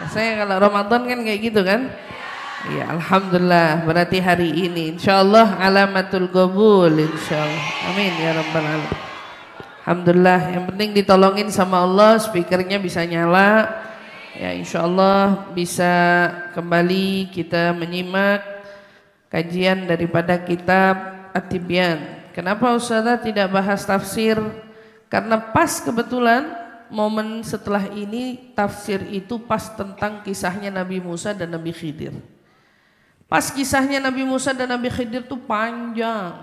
Saya kalau Ramadan kan kayak gitu kan. Ya alhamdulillah, berarti hari ini insyaallah alamatul qabul insyaallah. Amin ya rabbal alamin. Alhamdulillah, yang penting ditolongin sama Allah, speakernya bisa nyala. Ya insyaallah bisa kembali kita menyimak kajian daripada kitab At-Tibyan. Kenapa Ustazah tidak bahas tafsir? Karena pas kebetulan momen setelah ini tafsir itu pas tentang kisahnya Nabi Musa dan Nabi Khidir. Pas kisahnya Nabi Musa dan Nabi Khidir tuh panjang.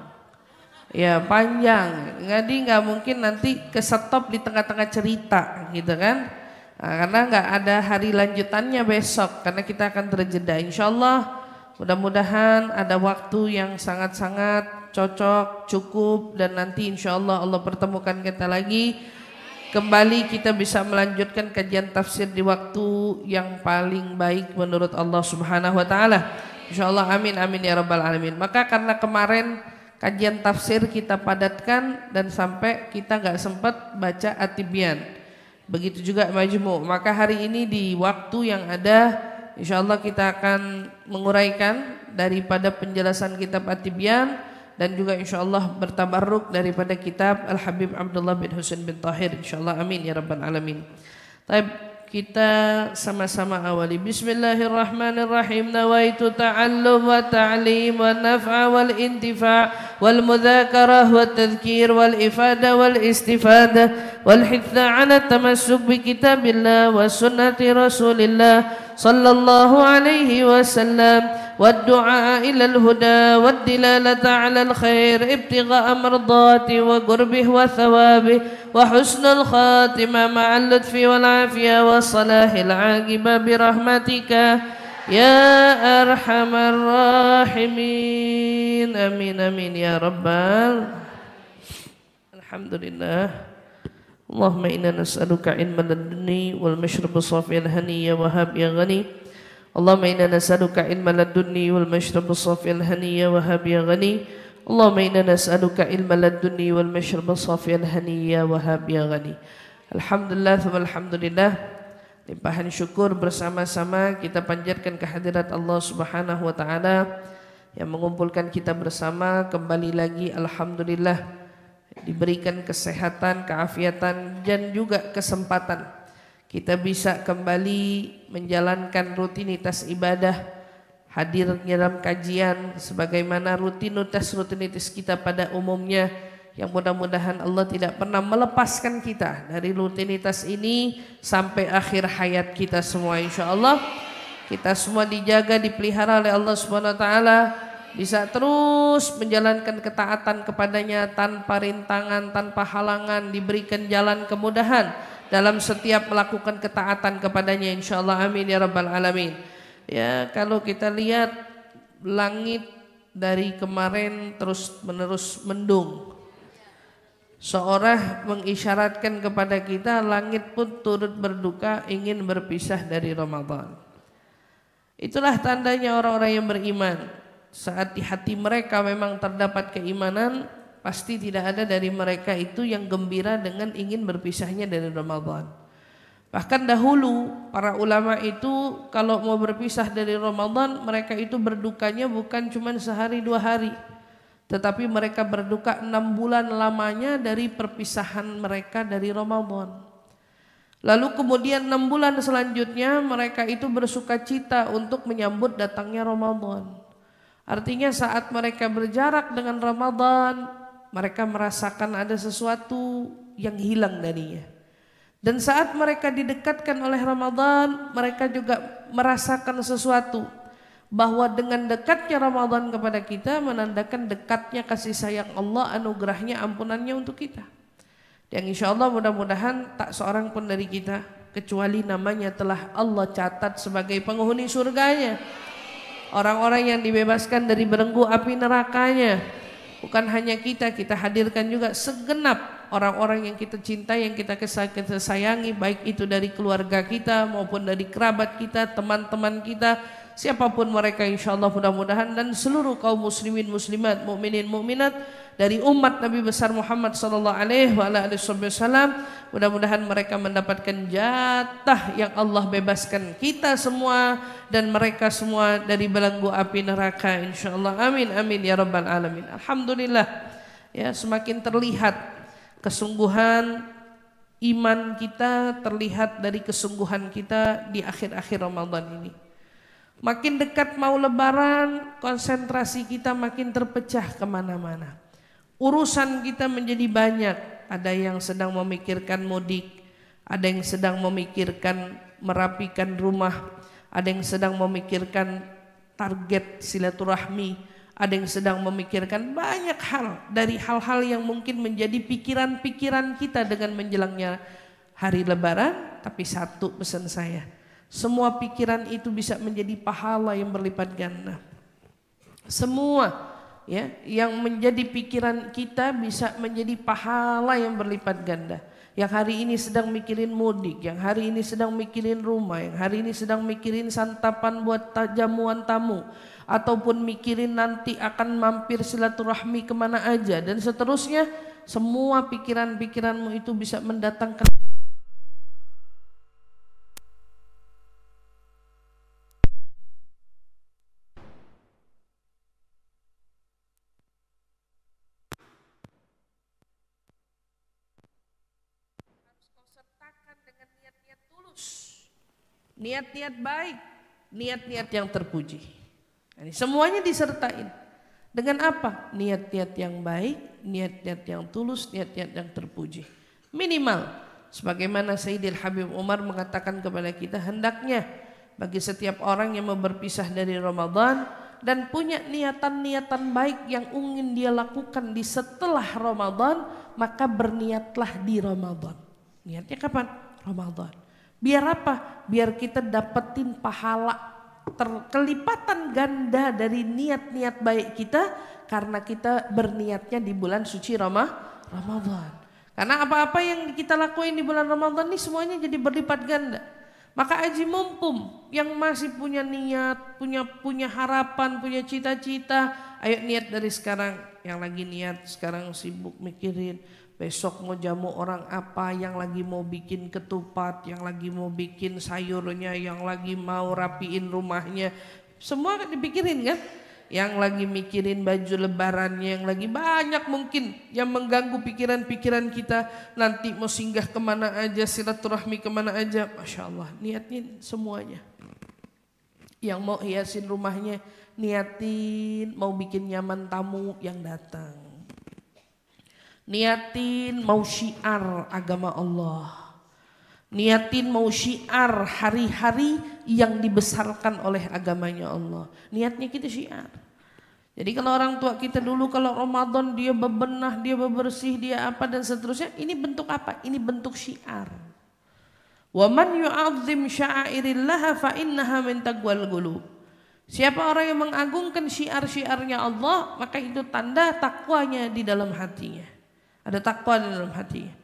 Ya panjang. Jadi nggak mungkin nanti kesetop di tengah-tengah cerita gitu kan. Nah, karena nggak ada hari lanjutannya besok. Karena kita akan terjeda. Insyaallah mudah-mudahan ada waktu yang sangat-sangat cocok, cukup. Dan nanti insyaallah Allah pertemukan kita lagi. Kembali kita bisa melanjutkan kajian tafsir di waktu yang paling baik menurut Allah Subhanahu wa taala. Insyaallah amin amin ya rabbal alamin. Maka karena kemarin kajian tafsir kita padatkan dan sampai kita enggak sempat baca At-Tibyan. Begitu juga Majmu'. Maka hari ini di waktu yang ada insyaallah kita akan menguraikan daripada penjelasan kitab At-Tibyan dan juga insyaallah bertabarruk daripada kitab Al-Habib Abdullah bin Husain bin Tahir insyaallah amin ya rabbal alamin. Baik, kita sama-sama awali. Bismillahirrahmanirrahim. Nawaitu ta'allum wa ta'lim wa naf'a wal intifa' wal mudzakarah wa tadhkir wal ifada wal istifada wal hitha 'ala tamassuk bi kitabillah wa sunnati Rasulillah sallallahu alaihi wasallam والدعاء إلى الهدى والدلالة على الخير ابتغاء مرضاته وقربه وثوابه وحسن الخاتمة مع اللطف والعافية والصلاح العاقبة برحمتك يا أرحم الراحمين آمين آمين يا رب الحمد لله اللهم إنا نسألك علما لدني والمشرب الصافي الهني وهب يا غني اللهم إنا نسألك علما لدني والمشرب الصافي الهني وهب يا غني اللهم إنا نسألك علما لدني والمشرب الصافي الهني وهب يا غني. Alhamdulillah thumma alhamdulillah, limpahan syukur bersama-sama kita panjatkan kehadirat Allah Subhanahu wa taala yang mengumpulkan kita bersama kembali lagi. Alhamdulillah diberikan kesehatan, keafiatan dan juga kesempatan kita bisa kembali menjalankan rutinitas ibadah, hadir dalam kajian sebagaimana rutinitas kita pada umumnya, yang mudah-mudahan Allah tidak pernah melepaskan kita dari rutinitas ini sampai akhir hayat kita semua. Insyaallah kita semua dijaga, dipelihara oleh Allah Subhanahu wa taala, bisa terus menjalankan ketaatan kepadanya tanpa rintangan, tanpa halangan, diberikan jalan kemudahan dalam setiap melakukan ketaatan kepadanya insyaallah amin ya rabbal alamin. Ya, kalau kita lihat langit dari kemarin terus menerus mendung, seolah mengisyaratkan kepada kita langit pun turut berduka ingin berpisah dari Ramadan. Itulah tandanya orang-orang yang beriman. Saat di hati mereka memang terdapat keimanan, pasti tidak ada dari mereka itu yang gembira dengan ingin berpisahnya dari Ramadan. Bahkan dahulu para ulama itu kalau mau berpisah dari Ramadan, mereka itu berdukanya bukan cuma sehari dua hari, tetapi mereka berduka 6 bulan lamanya dari perpisahan mereka dari Ramadan. Lalu kemudian 6 bulan selanjutnya mereka itu bersuka cita untuk menyambut datangnya Ramadan. Artinya saat mereka berjarak dengan Ramadan, mereka merasakan ada sesuatu yang hilang darinya. Dan saat mereka didekatkan oleh Ramadan, mereka juga merasakan sesuatu, bahwa dengan dekatnya Ramadan kepada kita menandakan dekatnya kasih sayang Allah, anugerahnya, ampunannya untuk kita. Yang insya Allah mudah-mudahan tak seorang pun dari kita kecuali namanya telah Allah catat sebagai penghuni surganya, orang-orang yang dibebaskan dari belenggu api nerakanya. Bukan hanya kita hadirkan juga segenap orang-orang yang kita cintai, yang kita sayangi, baik itu dari keluarga kita maupun dari kerabat kita, teman-teman kita, siapapun mereka insyaallah mudah-mudahan, dan seluruh kaum muslimin muslimat, mukminin mukminat dari umat Nabi besar Muhammad sallallahu alaihi wasallam. Mudah-mudahan mereka mendapatkan jatah yang Allah bebaskan kita semua dan mereka semua dari belenggu api neraka insyaallah. Amin amin ya rabbal alamin. Alhamdulillah ya, semakin terlihat kesungguhan iman kita, terlihat dari kesungguhan kita di akhir-akhir Ramadan ini. Makin dekat mau lebaran, konsentrasi kita makin terpecah kemana-mana. Urusan kita menjadi banyak. Ada yang sedang memikirkan mudik, ada yang sedang memikirkan merapikan rumah, ada yang sedang memikirkan target silaturahmi, ada yang sedang memikirkan banyak hal dari hal-hal yang mungkin menjadi pikiran-pikiran kita dengan menjelangnya hari lebaran. Tapi satu pesan saya, semua pikiran itu bisa menjadi pahala yang berlipat ganda. Semua ya yang menjadi pikiran kita bisa menjadi pahala yang berlipat ganda. Yang hari ini sedang mikirin mudik, yang hari ini sedang mikirin rumah, yang hari ini sedang mikirin santapan buat jamuan tamu, ataupun mikirin nanti akan mampir silaturahmi kemana aja dan seterusnya. Semua pikiran-pikiranmu itu bisa mendatangkan dengan niat-niat tulus, niat-niat baik, niat-niat yang terpuji. Ini semuanya disertain dengan apa? Niat-niat yang baik, niat-niat yang tulus, niat-niat yang terpuji. Minimal sebagaimana Sayyidil Habib Umar mengatakan kepada kita, hendaknya bagi setiap orang yang mau berpisah dari Ramadan dan punya niatan-niatan baik yang ingin dia lakukan di setelah Ramadan, maka berniatlah di Ramadan. Niatnya kapan? Ramadan. Biar apa? Biar kita dapetin pahala kelipatan ganda dari niat-niat baik kita, karena kita berniatnya di bulan suci Ramadan. Karena apa-apa yang kita lakuin di bulan Ramadan ini semuanya jadi berlipat ganda. Maka aji mumpung yang masih punya niat, punya harapan, punya cita-cita, ayo niat dari sekarang. Yang lagi niat sekarang sibuk mikirin besok mau jamu orang apa, yang lagi mau bikin ketupat, yang lagi mau bikin sayurnya, yang lagi mau rapiin rumahnya, semua dipikirin kan? Yang lagi mikirin baju lebarannya, yang lagi banyak mungkin yang mengganggu pikiran-pikiran kita. Nanti mau singgah kemana aja, silaturahmi kemana aja, Masya Allah, niatin semuanya. Yang mau hiasin rumahnya, niatin mau bikin nyaman tamu yang datang. Niatin mau syiar agama Allah. Niatin mau syiar hari-hari yang dibesarkan oleh agamanya Allah. Niatnya kita syiar. Jadi kalau orang tua kita dulu kalau Ramadan dia bebenah, dia bebersih, dia apa dan seterusnya, ini bentuk apa? Ini bentuk syiar. Wa man yu'azzim sya'airillah fa innaha min taqwal qulub. Siapa orang yang mengagungkan syiar-syiarnya Allah, maka itu tanda takwanya di dalam hatinya. Ada takwa di dalam hatinya.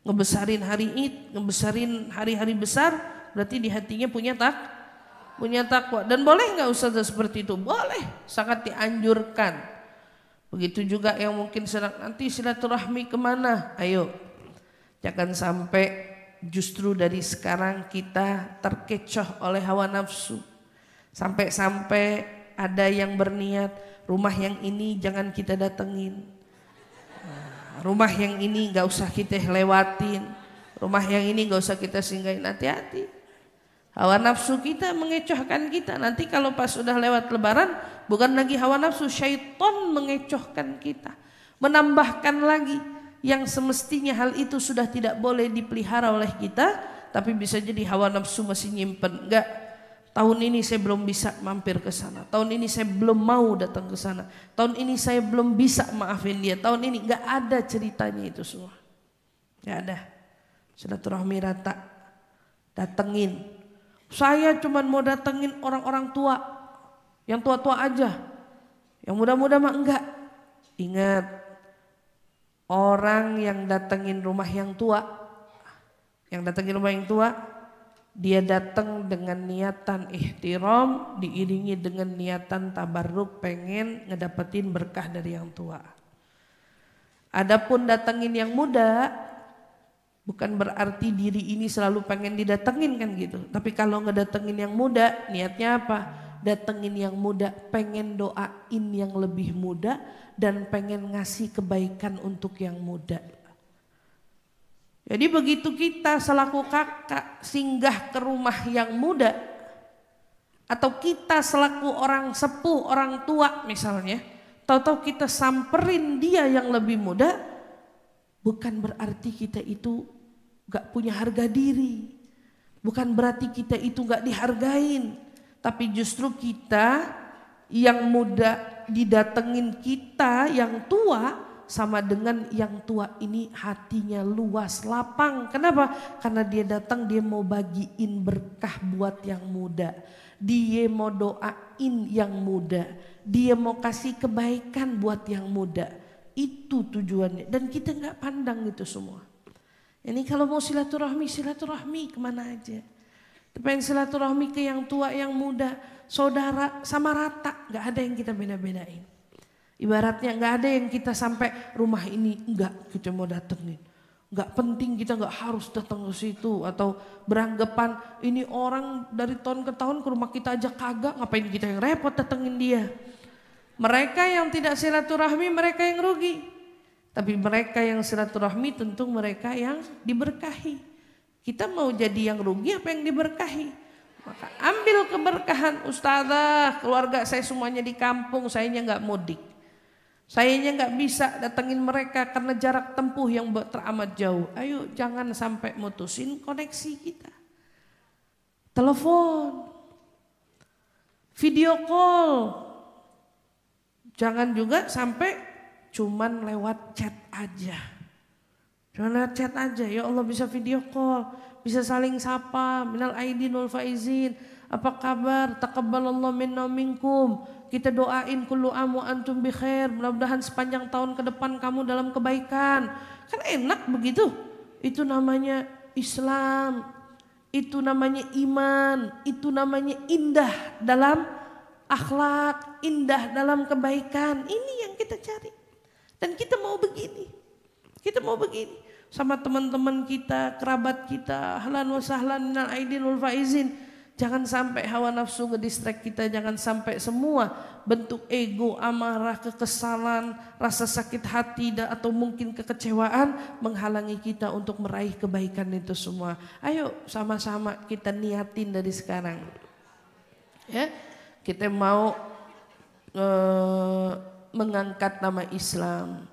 Ngebesarin hari Id, ngebesarin hari-hari besar, berarti di hatinya punya takwa. Dan boleh nggak Ustaz seperti itu? Boleh, sangat dianjurkan. Begitu juga yang mungkin nanti silaturahmi kemana? Ayo, jangan sampai justru dari sekarang kita terkecoh oleh hawa nafsu. Sampai-sampai ada yang berniat rumah yang ini jangan kita datengin. Rumah yang ini gak usah kita lewatin, rumah yang ini gak usah kita singgahin. Hati-hati, hawa nafsu kita mengecohkan kita. Nanti kalau pas sudah lewat lebaran, bukan lagi hawa nafsu, syaitan mengecohkan kita, menambahkan lagi yang semestinya hal itu sudah tidak boleh dipelihara oleh kita, tapi bisa jadi hawa nafsu masih nyimpen. Enggak, tahun ini saya belum bisa mampir ke sana. Tahun ini saya belum mau datang ke sana. Tahun ini saya belum bisa maafin dia. Tahun ini nggak ada ceritanya itu semua. Nggak ada. Silaturahmi rata. Datengin. Saya cuma mau datengin orang-orang tua. Yang tua-tua aja. Yang muda-muda mah enggak. Ingat. Orang yang datengin rumah yang tua. Yang datengin rumah yang tua, dia datang dengan niatan ihtiram diiringi dengan niatan tabarruk, pengen ngedapetin berkah dari yang tua. Adapun datengin yang muda, bukan berarti diri ini selalu pengen didatengin kan gitu. Tapi kalau ngedatengin yang muda, niatnya apa? Datengin yang muda, pengen doain yang lebih muda dan pengen ngasih kebaikan untuk yang muda. Jadi begitu kita selaku kakak singgah ke rumah yang muda, atau kita selaku orang sepuh, orang tua misalnya, tahu-tahu kita samperin dia yang lebih muda, bukan berarti kita itu gak punya harga diri, bukan berarti kita itu gak dihargain, tapi justru kita yang muda didatengin kita yang tua, sama dengan yang tua ini hatinya luas, lapang. Kenapa? Karena dia datang, dia mau bagiin berkah buat yang muda, dia mau doain yang muda, dia mau kasih kebaikan buat yang muda. Itu tujuannya, dan kita nggak pandang itu semua. Ini kalau mau silaturahmi, silaturahmi kemana aja. Pengen silaturahmi ke yang tua, yang muda, saudara sama rata, nggak ada yang kita beda-bedain. Ibaratnya nggak ada yang kita sampai rumah ini enggak kita mau datengin. Nggak penting, kita nggak harus datang ke situ, atau beranggapan ini orang dari tahun ke tahun ke rumah kita aja kagak, ngapain kita yang repot datengin dia. Mereka yang tidak silaturahmi, mereka yang rugi. Tapi mereka yang silaturahmi tentu mereka yang diberkahi. Kita mau jadi yang rugi apa yang diberkahi? Maka ambil keberkahan. Ustazah, keluarga saya semuanya di kampung, sayanya nggak mudik. Sayanya nggak bisa datengin mereka karena jarak tempuh yang teramat jauh. Ayo jangan sampai mutusin koneksi kita. Telepon, video call. Jangan juga sampai cuman lewat chat aja. Cuman lewat chat aja, ya Allah bisa video call, bisa saling sapa, minal aidin wal faizin. Apa kabar? Taqabbalallahu minna minkum. Kita doain kullu am wa antum bi khair. Mudah-mudahan sepanjang tahun ke depan kamu dalam kebaikan. Kan enak begitu. Itu namanya Islam. Itu namanya iman. Itu namanya indah dalam akhlak, indah dalam kebaikan. Ini yang kita cari. Dan kita mau begini. Kita mau begini sama teman-teman kita, kerabat kita. Ahlan wa sahlan minal aidin wal faizin. Jangan sampai hawa nafsu ngedistract kita, jangan sampai semua bentuk ego, amarah, kekesalan, rasa sakit hati atau mungkin kekecewaan menghalangi kita untuk meraih kebaikan itu semua. Ayo sama-sama kita niatin dari sekarang. Ya, kita mau mengangkat nama Islam,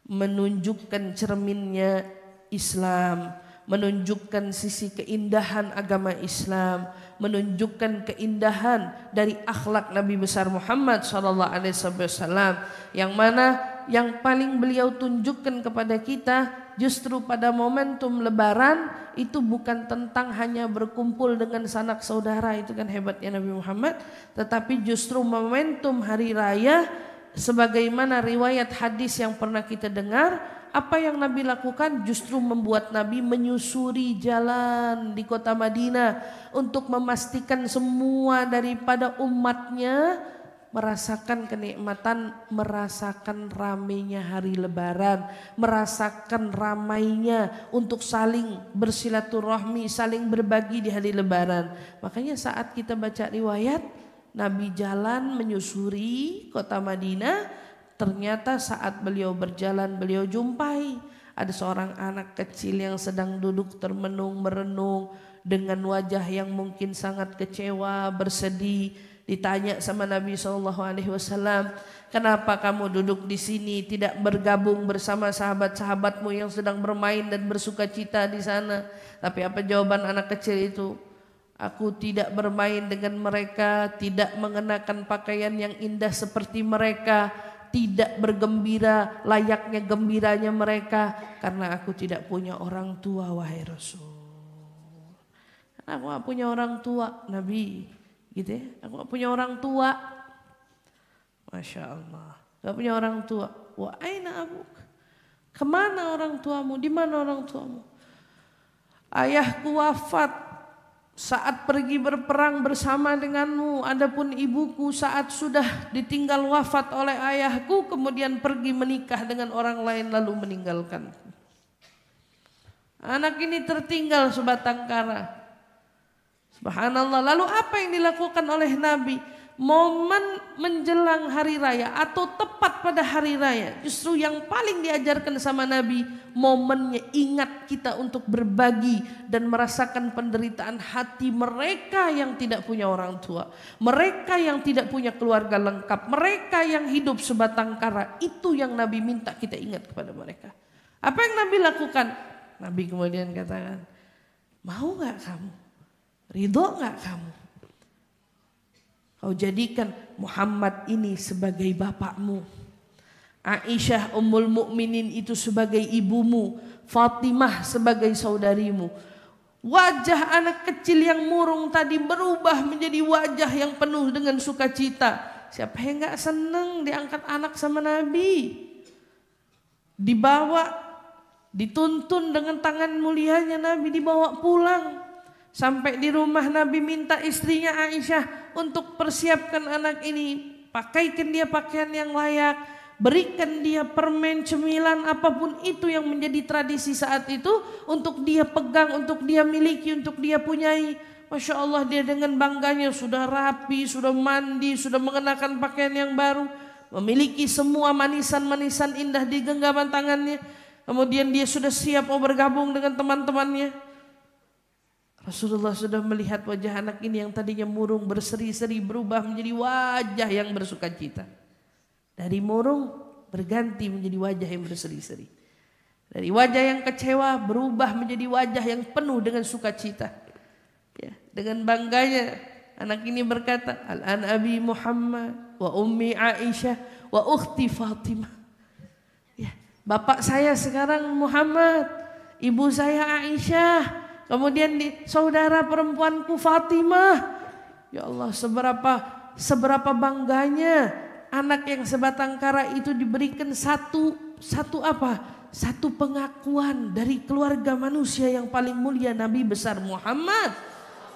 menunjukkan cerminnya Islam, menunjukkan sisi keindahan agama Islam, menunjukkan keindahan dari akhlak Nabi besar Muhammad SAW, yang mana yang paling beliau tunjukkan kepada kita justru pada momentum Lebaran itu bukan tentang hanya berkumpul dengan sanak saudara, itu kan hebatnya Nabi Muhammad, tetapi justru momentum hari raya, sebagaimana riwayat hadis yang pernah kita dengar. Apa yang Nabi lakukan justru membuat Nabi menyusuri jalan di kota Madinah untuk memastikan semua daripada umatnya merasakan kenikmatan, merasakan ramainya hari Lebaran, merasakan ramainya untuk saling bersilaturahmi, saling berbagi di hari Lebaran. Makanya saat kita baca riwayat Nabi jalan menyusuri kota Madinah, ternyata saat beliau berjalan beliau jumpai ada seorang anak kecil yang sedang duduk termenung merenung dengan wajah yang mungkin sangat kecewa, bersedih. Ditanya sama Nabi SAW, kenapa kamu duduk di sini tidak bergabung bersama sahabat-sahabatmu yang sedang bermain dan bersuka cita di sana? Tapi apa jawaban anak kecil itu? Aku tidak bermain dengan mereka, tidak mengenakan pakaian yang indah seperti mereka, tidak bergembira layaknya gembiranya mereka, karena aku tidak punya orang tua, wahai Rasul. Karena aku gak punya orang tua, Nabi, gitu ya. Aku gak punya orang tua. Masya Allah, gak punya orang tua. Wa aina abuk? Kemana orang tuamu? Di mana orang tuamu? Ayahku wafat saat pergi berperang bersama denganmu, adapun ibuku saat sudah ditinggal wafat oleh ayahku kemudian pergi menikah dengan orang lain lalu meninggalkanku. Anak ini tertinggal sebatang kara. Subhanallah. Lalu apa yang dilakukan oleh Nabi? Momen menjelang hari raya atau tepat pada hari raya, justru yang paling diajarkan sama Nabi, momennya ingat kita untuk berbagi dan merasakan penderitaan hati mereka yang tidak punya orang tua, mereka yang tidak punya keluarga lengkap, mereka yang hidup sebatang kara. Itu yang Nabi minta kita ingat kepada mereka. Apa yang Nabi lakukan? Nabi kemudian katakan, mau gak kamu? Ridho gak kamu? Kau jadikan Muhammad ini sebagai bapakmu, Aisyah Ummul Mukminin itu sebagai ibumu, Fatimah sebagai saudarimu. Wajah anak kecil yang murung tadi berubah menjadi wajah yang penuh dengan sukacita. Siapa yang gak senang diangkat anak sama Nabi? Dibawa, dituntun dengan tangan mulianya Nabi, dibawa pulang. Sampai di rumah Nabi minta istrinya Aisyah untuk persiapkan anak ini, pakaikan dia pakaian yang layak, berikan dia permen, cemilan, apapun itu yang menjadi tradisi saat itu untuk dia pegang, untuk dia miliki, untuk dia punyai. Masya Allah, dia dengan bangganya sudah rapi, sudah mandi, sudah mengenakan pakaian yang baru, memiliki semua manisan-manisan indah di genggaman tangannya. Kemudian dia sudah siap mau bergabung dengan teman-temannya. Rasulullah sudah melihat wajah anak ini yang tadinya murung berseri-seri berubah menjadi wajah yang bersukacita. Dari murung berganti menjadi wajah yang berseri-seri. Dari wajah yang kecewa berubah menjadi wajah yang penuh dengan sukacita. Ya, dengan bangganya anak ini berkata, Al-an abi Muhammad wa ummi Aisyah wa ukhti Fatimah. Ya, bapak saya sekarang Muhammad, ibu saya Aisyah. Kemudian saudara perempuanku Fatimah. Ya Allah, seberapa bangganya anak yang sebatang kara itu diberikan satu pengakuan dari keluarga manusia yang paling mulia, Nabi besar Muhammad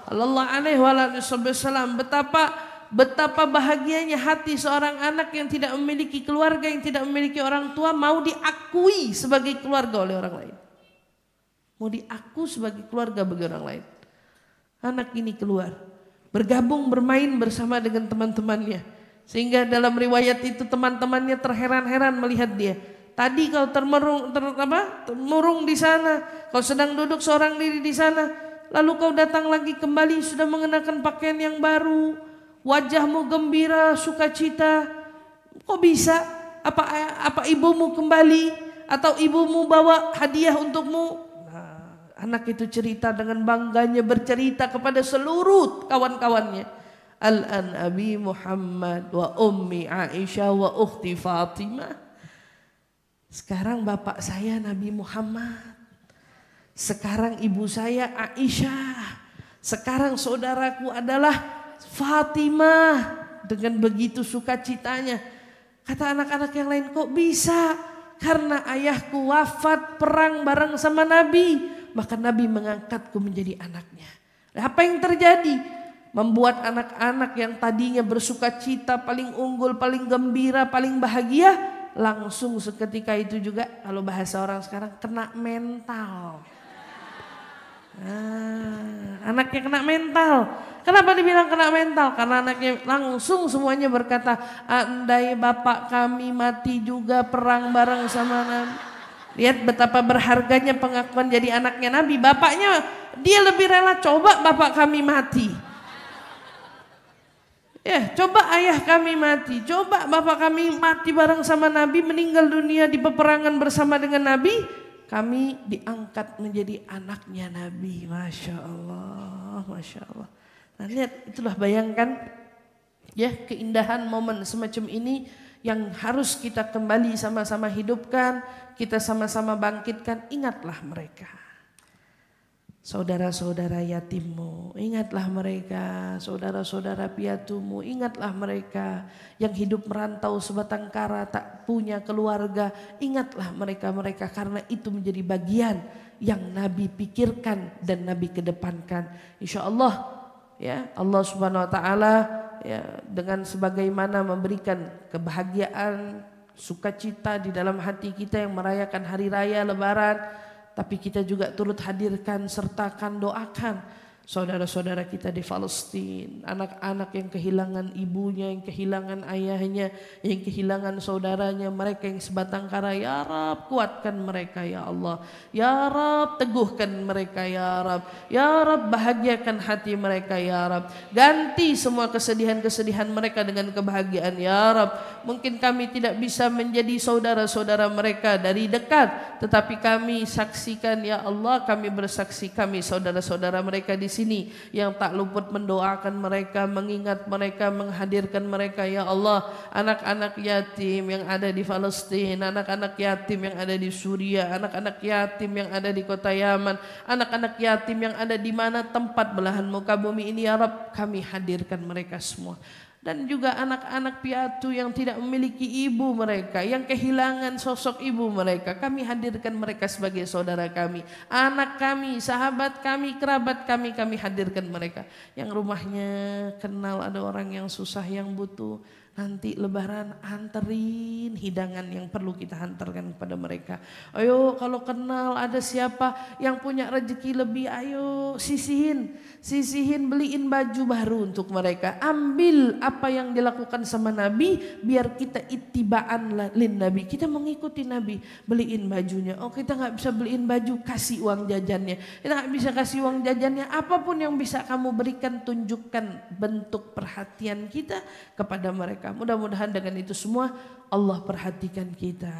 sallallahu alaihi wasallam. Betapa bahagianya hati seorang anak yang tidak memiliki keluarga, yang tidak memiliki orang tua, mau diakui sebagai keluarga oleh orang lain. Mau diaku sebagai keluarga bagi orang lain. Anak ini keluar, bergabung bermain bersama dengan teman-temannya. Sehingga dalam riwayat itu teman-temannya terheran-heran melihat dia. Tadi kau termurung di sana, kau sedang duduk seorang diri di sana, lalu kau datang lagi kembali sudah mengenakan pakaian yang baru, wajahmu gembira, sukacita. Kok bisa? Apa ibumu kembali atau ibumu bawa hadiah untukmu? Anak itu cerita dengan bangganya, bercerita kepada seluruh kawan-kawannya. Al-an abi Muhammad wa ummi Aisyah wa ukhti Fatimah. Sekarang bapak saya Nabi Muhammad. Sekarang ibu saya Aisyah. Sekarang saudaraku adalah Fatimah. Dengan begitu sukacitanya. Kata anak-anak yang lain, kok bisa? Karena ayahku wafat perang bareng sama Nabi. Maka Nabi mengangkatku menjadi anaknya. Apa yang terjadi? Membuat anak-anak yang tadinya bersukacita, paling unggul, paling gembira, paling bahagia, langsung seketika itu juga, kalau bahasa orang sekarang, kena mental. Anaknya kena mental. Kenapa dibilang kena mental? Karena anaknya langsung semuanya berkata, andai bapak kami mati juga perang bareng sama Nabi. Lihat betapa berharganya pengakuan jadi anaknya Nabi. Bapaknya dia lebih rela, coba bapak kami mati. Ya, coba ayah kami mati. Coba bapak kami mati bareng sama Nabi, meninggal dunia di peperangan bersama dengan Nabi. Kami diangkat menjadi anaknya Nabi. Masya Allah, Masya Allah. Nah lihat, itulah bayangkan ya keindahan momen semacam ini yang harus kita kembali sama-sama hidupkan, kita sama-sama bangkitkan. Ingatlah mereka, saudara-saudara yatimmu, ingatlah mereka, saudara-saudara piatumu, ingatlah mereka yang hidup merantau sebatang kara tak punya keluarga, ingatlah mereka-mereka karena itu menjadi bagian yang Nabi pikirkan dan Nabi kedepankan. Insya Allah ya, Allah Subhanahu wa taala ya, dengan sebagaimana memberikan kebahagiaan, sukacita di dalam hati kita yang merayakan hari raya Lebaran, tapi kita juga turut hadirkan, sertakan, doakan saudara-saudara kita di Palestina, anak-anak yang kehilangan ibunya, yang kehilangan ayahnya, yang kehilangan saudaranya, mereka yang sebatang kara. Ya Rab, kuatkan mereka ya Allah. Ya Rab, teguhkan mereka ya Rab. Ya Rab, bahagiakan hati mereka ya Rab. Ganti semua kesedihan-kesedihan mereka dengan kebahagiaan ya Rab. Mungkin kami tidak bisa menjadi saudara-saudara mereka dari dekat, tetapi kami saksikan ya Allah, kami bersaksi kami saudara-saudara mereka di sini yang tak luput mendoakan mereka, mengingat mereka, menghadirkan mereka ya Allah. Anak-anak yatim yang ada di Palestina, anak-anak yatim yang ada di Suriah, anak-anak yatim yang ada di kota Yaman, anak-anak yatim yang ada di mana tempat belahan muka bumi ini ya Rabb, kami hadirkan mereka semua. Dan juga anak-anak piatu yang tidak memiliki ibu mereka, yang kehilangan sosok ibu mereka, kami hadirkan mereka sebagai saudara kami, anak kami, sahabat kami, kerabat kami, kami hadirkan mereka. Yang rumahnya kenal ada orang yang susah, yang butuh, nanti Lebaran anterin hidangan yang perlu kita hantarkan kepada mereka. Ayo kalau kenal ada siapa yang punya rezeki lebih, ayo sisihin, beliin baju baru untuk mereka. Ambil apa yang dilakukan sama Nabi, biar kita ittibaan lin Nabi, kita mengikuti Nabi. Beliin bajunya. Oh kita nggak bisa beliin baju, kasih uang jajannya. Kita nggak bisa kasih uang jajannya, apapun yang bisa kamu berikan, tunjukkan bentuk perhatian kita kepada mereka. Mudah-mudahan dengan itu semua Allah perhatikan kita,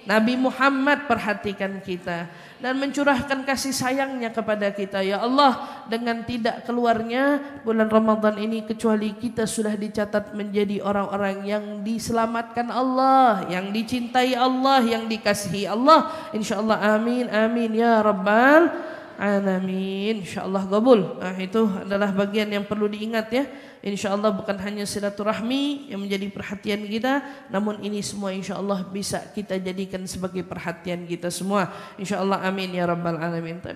Nabi Muhammad perhatikan kita, dan mencurahkan kasih sayangnya kepada kita. Ya Allah, dengan tidak keluarnya bulan Ramadan ini kecuali kita sudah dicatat menjadi orang-orang yang diselamatkan Allah, yang dicintai Allah, yang dikasihi Allah. InsyaAllah amin amin ya Rabbal alamin. InsyaAllah qabul. Nah itu adalah bagian yang perlu diingat ya. InsyaAllah bukan hanya silaturahmi yang menjadi perhatian kita, namun ini semua insyaAllah bisa kita jadikan sebagai perhatian kita semua. InsyaAllah amin ya Rabbal alamin.